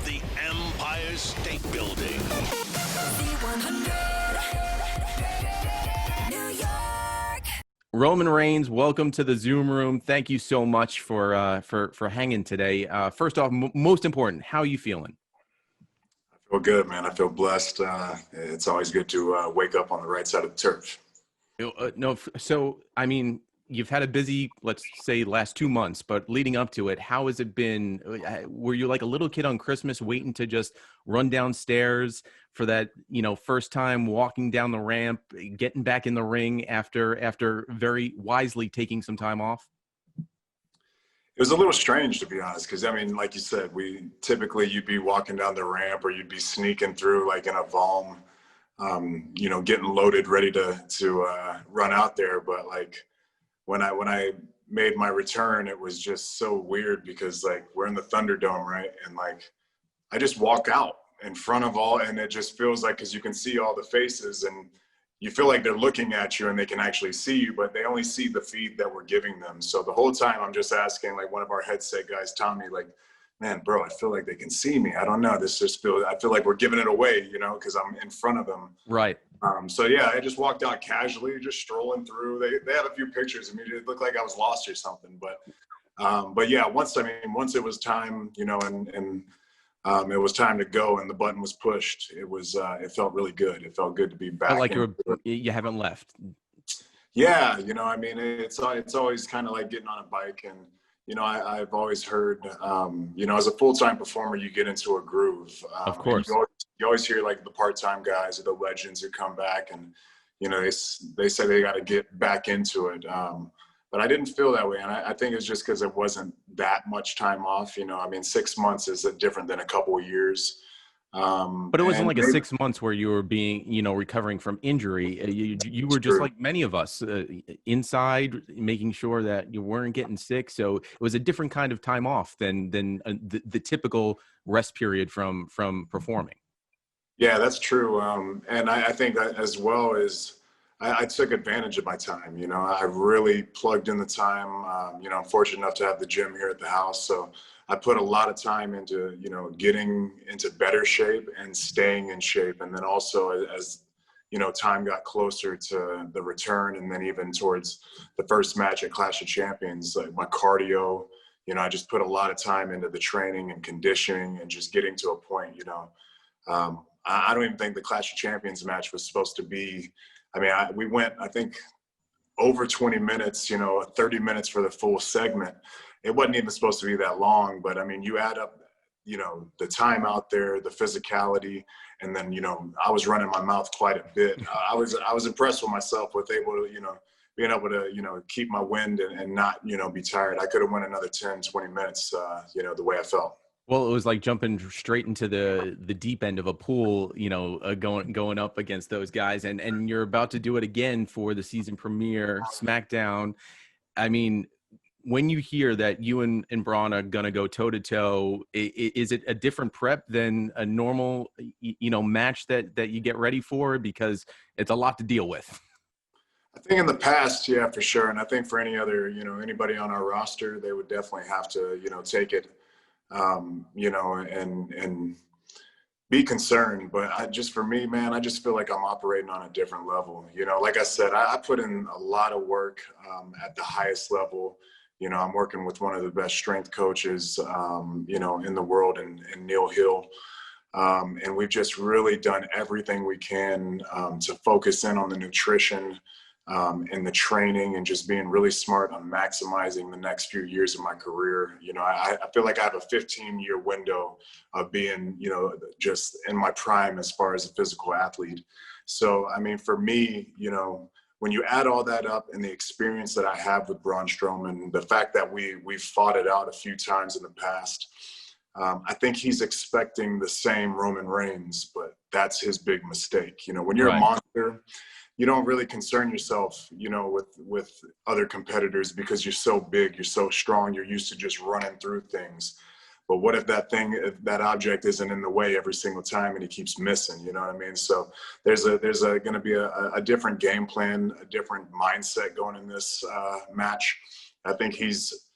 the Empire State Building. New York. Roman Reigns, welcome to the Zoom room. Thank you so much for hanging today. First off, most important, how are you feeling? I feel good, man. I feel blessed. It's always good to wake up on the right side of the turf. So I mean, you've had a busy, let's say, last 2 months, but leading up to it, how has it been? Were you like a little kid on Christmas waiting to just run downstairs for that, first time walking down the ramp, getting back in the ring after very wisely taking some time off? It was a little strange, to be honest, because, I mean, like you said, you'd be walking down the ramp or you'd be sneaking through like in a Valm, getting loaded, ready to run out there. But like when I made my return, it was just so weird because like we're in the Thunderdome, right? And like I just walk out in front of all, and it just feels like, because you can see all the faces and you feel like they're looking at you and they can actually see you, but they only see the feed that we're giving them. So the whole time I'm just asking, like, one of our headset guys, Tommy, like, man, bro, I feel like they can see me. I don't know. I feel like we're giving it away, because I'm in front of them. Right. So yeah, I just walked out casually, just strolling through. They had a few pictures of me. It looked like I was lost or something. But yeah, once it was time, it was time to go and the button was pushed. It felt really good. It felt good to be back. Felt like you haven't left. Yeah. It's always kind of like getting on a bike, and, I've always heard, as a full-time performer, you get into a groove. Of course. You always hear like the part-time guys or the legends who come back and, they say they got to get back into it. But I didn't feel that way. And I think it's just because it wasn't that much time off. 6 months is different than a couple of years. But it wasn't like a 6 months where you were being, recovering from injury. You were just like many of us, inside, making sure that you weren't getting sick. So it was a different kind of time off than the typical rest period from performing. Yeah, that's true. And I think that as well as I took advantage of my time. I really plugged in the time. I'm fortunate enough to have the gym here at the house. So I put a lot of time into, getting into better shape and staying in shape. And then also as time got closer to the return, and then even towards the first match at Clash of Champions, like my cardio, I just put a lot of time into the training and conditioning and just getting to a point, I don't even think the Clash of Champions match was supposed to be, we went, I think, over 20 minutes, 30 minutes for the full segment. It wasn't even supposed to be that long, but you add up, the time out there, the physicality, and then, I was running my mouth quite a bit. I was impressed with myself with being able to, keep my wind and not, be tired. I could have went another 10, 20 minutes, the way I felt. Well, it was like jumping straight into the deep end of a pool, going up against those guys, and you're about to do it again for the season premiere, SmackDown. When you hear that you and Braun are gonna go toe to toe, is it a different prep than a normal, match that you get ready for? Because it's a lot to deal with. I think in the past, yeah, for sure, and I think for any other, anybody on our roster, they would definitely have to, take it. And be concerned. But for me, man, I just feel like I'm operating on a different level. Like I said, I put in a lot of work at the highest level. I'm working with one of the best strength coaches, in the world, and Neil Hill. And we've just really done everything we can to focus in on the nutrition, and the training, and just being really smart on maximizing the next few years of my career. I feel like I have a 15-year window of being, just in my prime as far as a physical athlete. So, for me, when you add all that up and the experience that I have with Braun Strowman, the fact that we've fought it out a few times in the past, I think he's expecting the same Roman Reigns, but that's his big mistake. When you're Right. a monster, you don't really concern yourself, with other competitors, because you're so big, you're so strong, you're used to just running through things. But what if if that object isn't in the way every single time and he keeps missing, you know what I mean? So there's going to be a different game plan, a different mindset going in this match. I think he's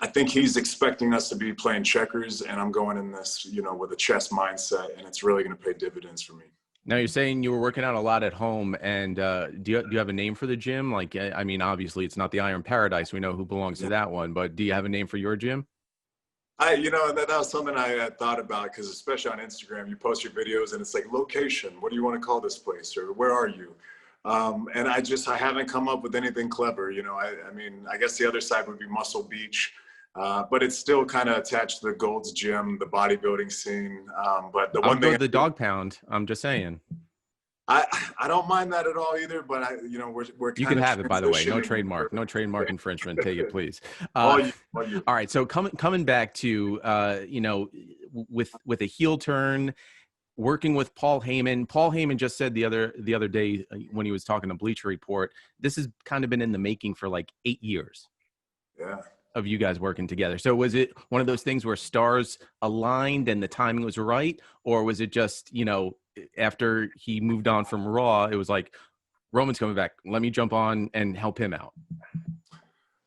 I think he's expecting us to be playing checkers, and I'm going in this, with a chess mindset, and it's really going to pay dividends for me. Now you're saying you were working out a lot at home, and do you have a name for the gym? Like, I mean, obviously it's not the Iron Paradise. We know who belongs to that one, but do you have a name for your gym? That was something I had thought about, because especially on Instagram, you post your videos and it's like, location, what do you want to call this place, or where are you? And I haven't come up with anything clever. I mean, I guess the other side would be Muscle Beach, but it's still kind of attached to the Gold's Gym, the bodybuilding scene. But the one I'll go thing, to the Dog Pound. I'm just saying. I don't mind that at all either, but we're You kind can of have it, by the way. No transitioning. no trademark infringement. Take it, please. All you. All right. So coming back to with a heel turn, working with Paul Heyman. Paul Heyman just said the other day when he was talking to Bleacher Report, this has kind of been in the making for like 8 years. Yeah. Of you guys working together. So was it one of those things where stars aligned and the timing was right, or was it just after he moved on from Raw, it was like, Roman's coming back, let me jump on and help him out?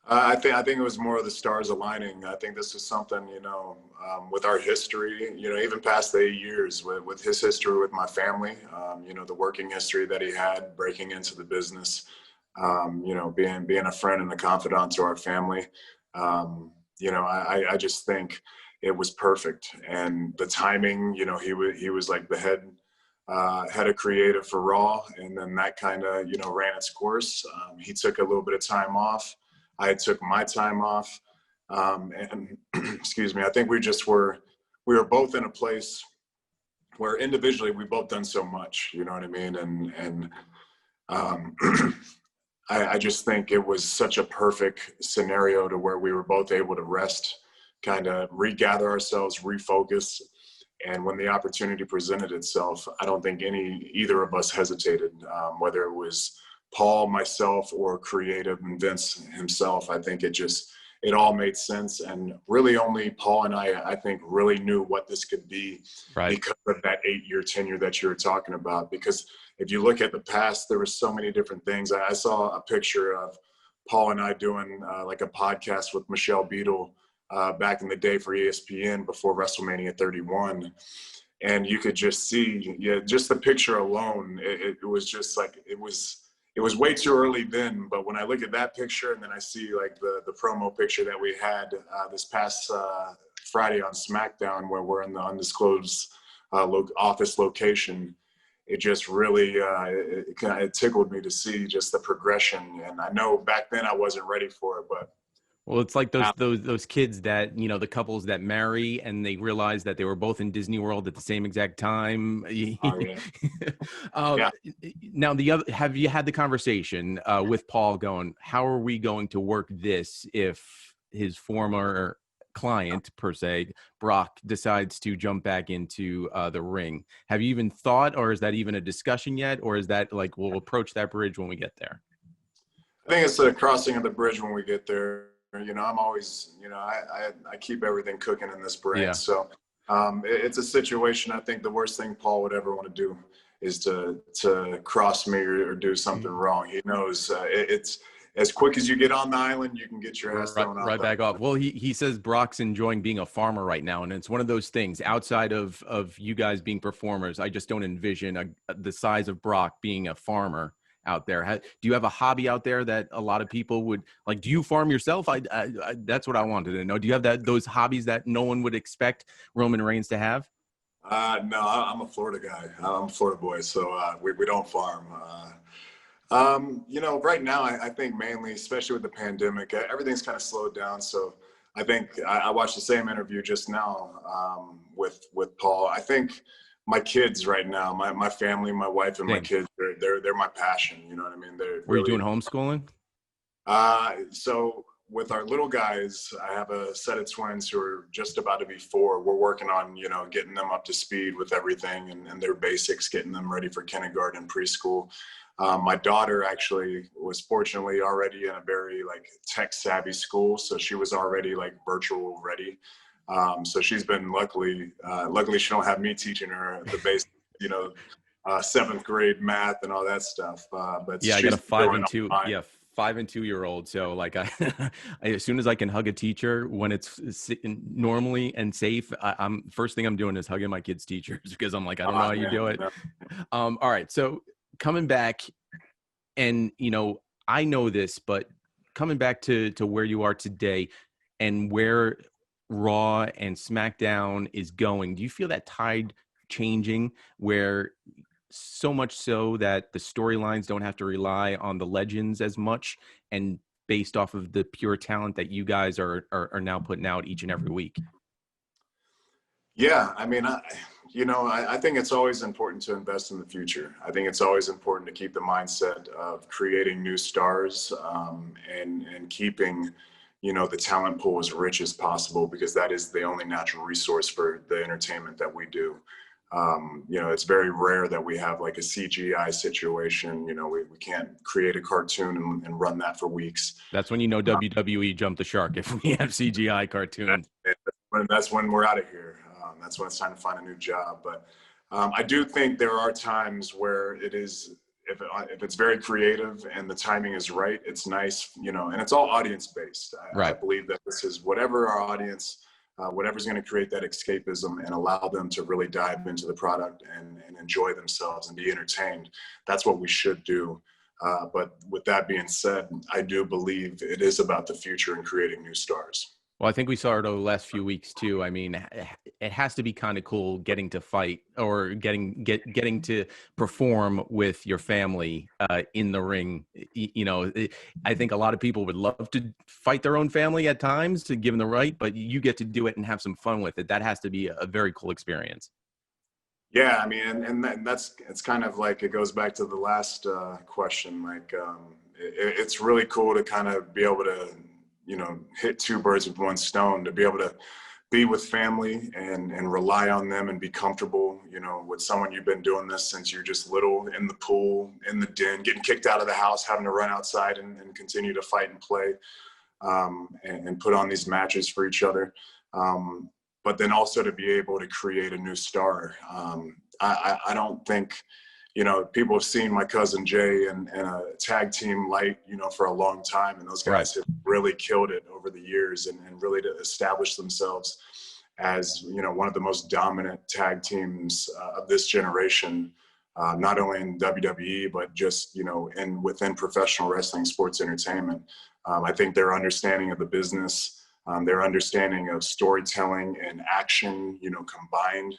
I think it was more of the stars aligning. I think this is something, with our history, even past the 8 years, with his history with my family, the working history that he had, breaking into the business, being a friend and a confidant to our family. I just think it was perfect, and the timing, he was like the head of creative for Raw, and then that kind of, ran its course. He took a little bit of time off. I took my time off. And excuse me, I think we were both in a place where individually we both done so much, you know what I mean? And I just think it was such a perfect scenario to where we were both able to rest, kind of regather ourselves, refocus. And when the opportunity presented itself, I don't think either of us hesitated, whether it was Paul, myself, or creative and Vince himself. I think it all made sense. And really only Paul and I think, really knew what this could be, right, because of that 8-year tenure that you were talking about. Because if you look at the past, there were so many different things. I saw a picture of Paul and I doing like a podcast with Michelle Beadle back in the day for ESPN before WrestleMania 31. And you could just see, just the picture alone, it was just like, it was way too early then. But when I look at that picture and then I see like the promo picture that we had this past Friday on SmackDown, where we're in the undisclosed office location, it just really, it tickled me to see just the progression. And I know back then I wasn't ready for it, but. Well, it's like those kids that, the couples that marry and they realize that they were both in Disney World at the same exact time. Oh, yeah. Yeah. Now, have you had the conversation with Paul going, how are we going to work this if his former client, per se, Brock, decides to jump back into the ring? Have you even thought, or is that even a discussion yet? Or is that like, we'll approach that bridge when we get there? I think it's the crossing of the bridge when we get there. I'm always, I keep everything cooking in this brain. Yeah. So it's a situation. I think the worst thing Paul would ever want to do is to cross me or do something wrong. He knows it's as quick as you get on the island, you can get your ass thrown right back off. Well, he says Brock's enjoying being a farmer right now. And it's one of those things outside of you guys being performers. I just don't envision the size of Brock being a farmer out there. Do you have a hobby out there that a lot of people would like? Do you farm yourself? I that's what I wanted to know. Do you have those hobbies that no one would expect Roman Reigns to have? No, I'm a Florida guy. I'm a Florida boy, so we don't farm. Right now I think mainly, especially with the pandemic, everything's kind of slowed down. So I think I watched the same interview just now with Paul. I think my kids right now, my family, my wife and my kids, they're my passion. You know what I mean? Were you doing homeschooling? So with our little guys, I have a set of twins who are just about to be 4. We're working on, getting them up to speed with everything and their basics, getting them ready for kindergarten and preschool. My daughter actually was fortunately already in a very tech savvy school. So she was already virtual ready. So she's been luckily she don't have me teaching her the basic, 7th grade math and all that stuff. But yeah, I got a 5 and 2. Yeah, 5 and 2-year-old, so like as soon as I can hug a teacher when it's normally and safe, I'm first thing I'm doing is hugging my kids' teachers because I'm like, I don't know how you do it. All right, so coming back, and I know this, but coming back to where you are today and where Raw and SmackDown is going, do you feel that tide changing where so much so that the storylines don't have to rely on the legends as much and based off of the pure talent that you guys are now putting out each and every week? Yeah, I mean, I think it's always important to invest in the future. I think it's always important to keep the mindset of creating new stars, and keeping, the talent pool as rich as possible, because that is the only natural resource for the entertainment that we do. It's very rare that we have like a CGI situation. We can't create a cartoon and run that for weeks. That's when WWE jumped the shark if we have CGI cartoons. That's when we're out of here. That's when it's time to find a new job. But I do think there are times where it is, if it's very creative and the timing is right, it's nice, and it's all audience based. I believe that this is whatever our audience, whatever's going to create that escapism and allow them to really dive into the product and enjoy themselves and be entertained. That's what we should do. But with that being said, I do believe it is about the future and creating new stars. Well, I think we saw it over the last few weeks too. I mean, it has to be kind of cool getting to fight or getting to perform with your family in the ring. I think a lot of people would love to fight their own family at times to give them the right, but you get to do it and have some fun with it. That has to be a very cool experience. Yeah, I mean, and it's kind of like, it goes back to the last question. Like, it's really cool to kind of be able to, hit two birds with one stone, to be able to be with family and rely on them and be comfortable, with someone you've been doing this since you're just little, in the pool, in the den, getting kicked out of the house, having to run outside and continue to fight and play, and put on these matches for each other. But then also to be able to create a new star. I don't think, people have seen my cousin Jay and a tag team Light, for a long time. And those guys have really killed it over the years and really to establish themselves as, one of the most dominant tag teams of this generation, not only in WWE, but just, within professional wrestling, sports entertainment. I think their understanding of the business, their understanding of storytelling and action, combined,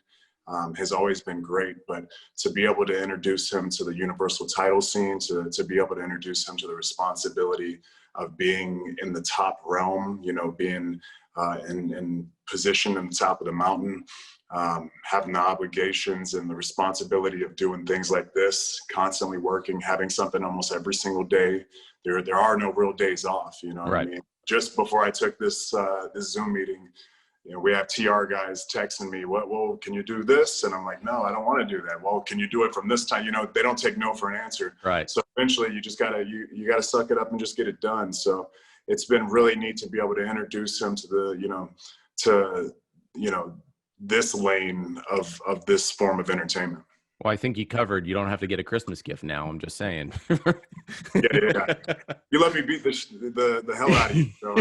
has always been great. But to be able to introduce him to the universal title scene, to be able to introduce him to the responsibility of being in the top realm, being in position in the top of the mountain, having the obligations and the responsibility of doing things like this, constantly working, having something almost every single day. There are no real days off, what I mean? Just before I took this Zoom meeting, we have TR guys texting me, well, can you do this? And I'm like, no, I don't want to do that. Well, can you do it from this time? They don't take no for an answer. Right. So eventually you just gotta, you gotta suck it up and just get it done. So it's been really neat to be able to introduce him to the, this lane of this form of entertainment. Well, I think you covered. You don't have to get a Christmas gift now. I'm just saying. Yeah. You let me beat the hell out of you. So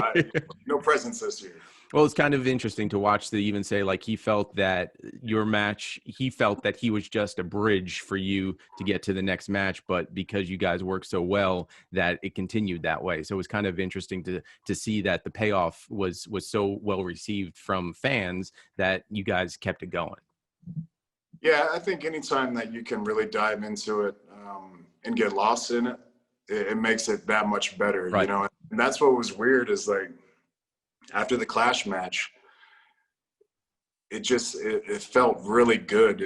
no presents this year. Well, it's kind of interesting to watch to even say, like, he felt that your match, he felt that he was just a bridge for you to get to the next match, but because you guys worked so well that it continued that way. So it was kind of interesting to see that the payoff was so well received from fans that you guys kept it going. Yeah, I think anytime that you can really dive into it and get lost in it, it makes it that much better, And that's what was weird is, like, after the Clash match, it felt really good.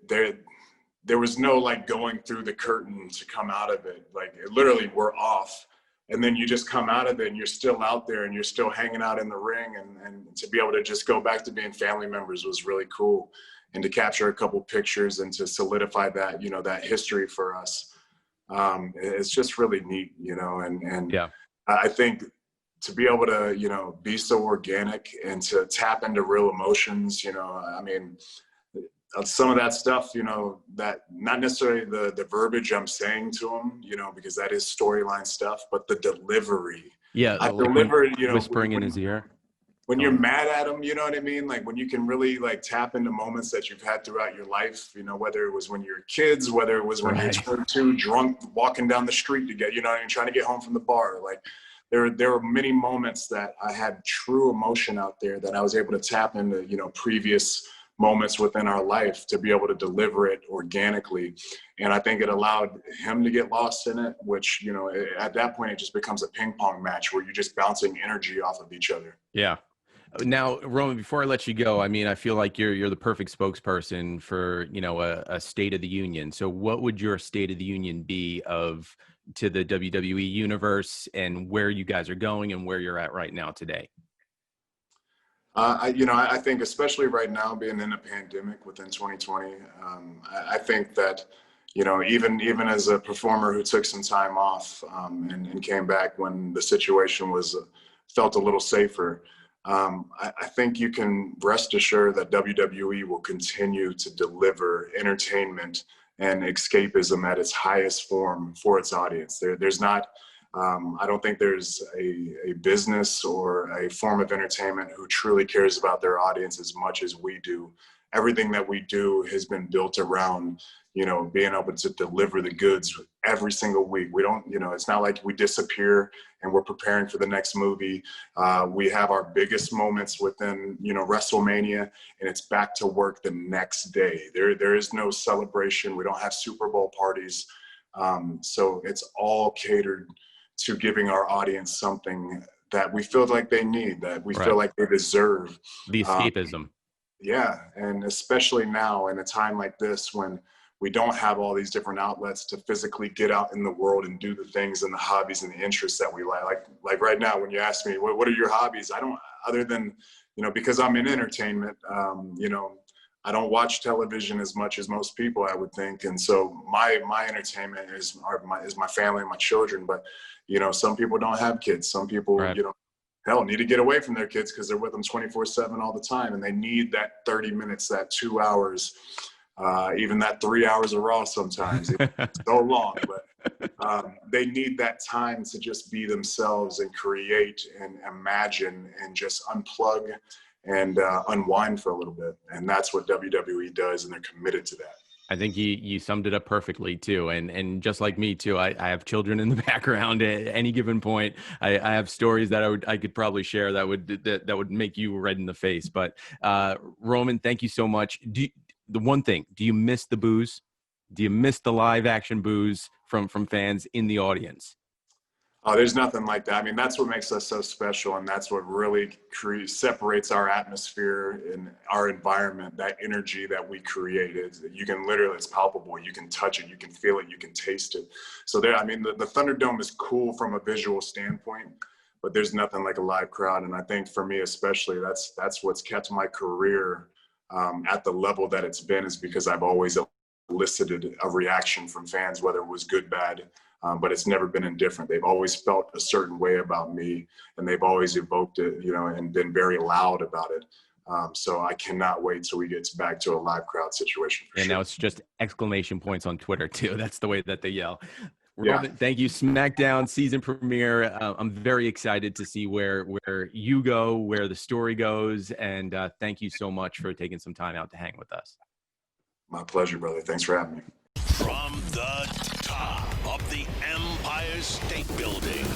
There was no like going through the curtain to come out of it. Like, it literally, we're off. And then you just come out of it and you're still out there and you're still hanging out in the ring. And to be able to just go back to being family members was really cool. And to capture a couple pictures and to solidify that, that history for us. It's just really neat, and yeah. I think to be able to, be so organic and to tap into real emotions, I mean, some of that stuff, you know, that not necessarily the verbiage I'm saying to him, you know, because that is storyline stuff, but the delivery. Yeah, I like delivered, you know, whispering in his ear. when you're mad at him, you know what I mean? Like when you can really like tap into moments that you've had throughout your life, you know, whether it was when you were kids, whether it was when you're 22, drunk, walking down the street to get, you know what I mean, trying to get home from the bar. Like there were many moments that I had true emotion out there that I was able to tap into, you know, previous moments within our life to be able to deliver it organically. And I think it allowed him to get lost in it, which, you know, at that point, it just becomes a ping pong match where you're just bouncing energy off of each other. Yeah. Now, Roman, before I let you go, I mean, I feel like you're the perfect spokesperson for, you know, a State of the Union. So what would your State of the Union be to the WWE universe and where you guys are going and where you're at right now today? I think especially right now being in a pandemic within 2020, I think that, you know, even as a performer who took some time off and came back when the situation felt a little safer, I think you can rest assured that WWE will continue to deliver entertainment and escapism at its highest form for its audience. There's not, I don't think there's a business or a form of entertainment who truly cares about their audience as much as we do. Everything that we do has been built around, you know, being able to deliver the goods every single week. We don't, you know, it's not like we disappear and we're preparing for the next movie. We have our biggest moments within, you know, WrestleMania, and it's back to work the next day. There is no celebration. We don't have Super Bowl parties. So it's all catered to giving our audience something that we feel like they need, that we feel like they deserve. The escapism. Yeah, and especially now in a time like this when we don't have all these different outlets to physically get out in the world and do the things and the hobbies and the interests that we like. Like right now, when you ask me, what are your hobbies? I don't, other than, you know, because I'm in entertainment, you know, I don't watch television as much as most people, I would think. And so my entertainment is my family and my children. But, you know, some people don't have kids. Some people, you know, hell, need to get away from their kids because they're with them 24/7 all the time. And they need that 30 minutes, that 2 hours, even that 3 hours of Raw sometimes. It's so long, but they need that time to just be themselves and create and imagine and just unplug and unwind for a little bit. And that's what WWE does, and they're committed to that. I think you summed it up perfectly too. And just like me too, I have children in the background at any given point. I have stories that I could probably share that would make you red in the face. But Roman, thank you so much. The one thing, do you miss the boos? Do you miss the live action boos from fans in the audience? Oh, there's nothing like that. I mean, that's what makes us so special, and that's what really separates our atmosphere and our environment, that energy that we create. You can literally, it's palpable. You can touch it. You can feel it. You can taste it. So I mean, the Thunderdome is cool from a visual standpoint, but there's nothing like a live crowd. And I think for me especially, that's what's kept my career at the level that it's been, is because I've always elicited a reaction from fans, whether it was good, bad, but it's never been indifferent. They've always felt a certain way about me, and they've always evoked it, you know, and been very loud about it. So I cannot wait till we get back to a live crowd situation. And now it's just exclamation points on Twitter too. That's the way that they yell. Roman, thank you. SmackDown season premiere. I'm very excited to see where you go, where the story goes, and thank you so much for taking some time out to hang with us. My pleasure, brother. Thanks for having me. From the top of the Empire State Building.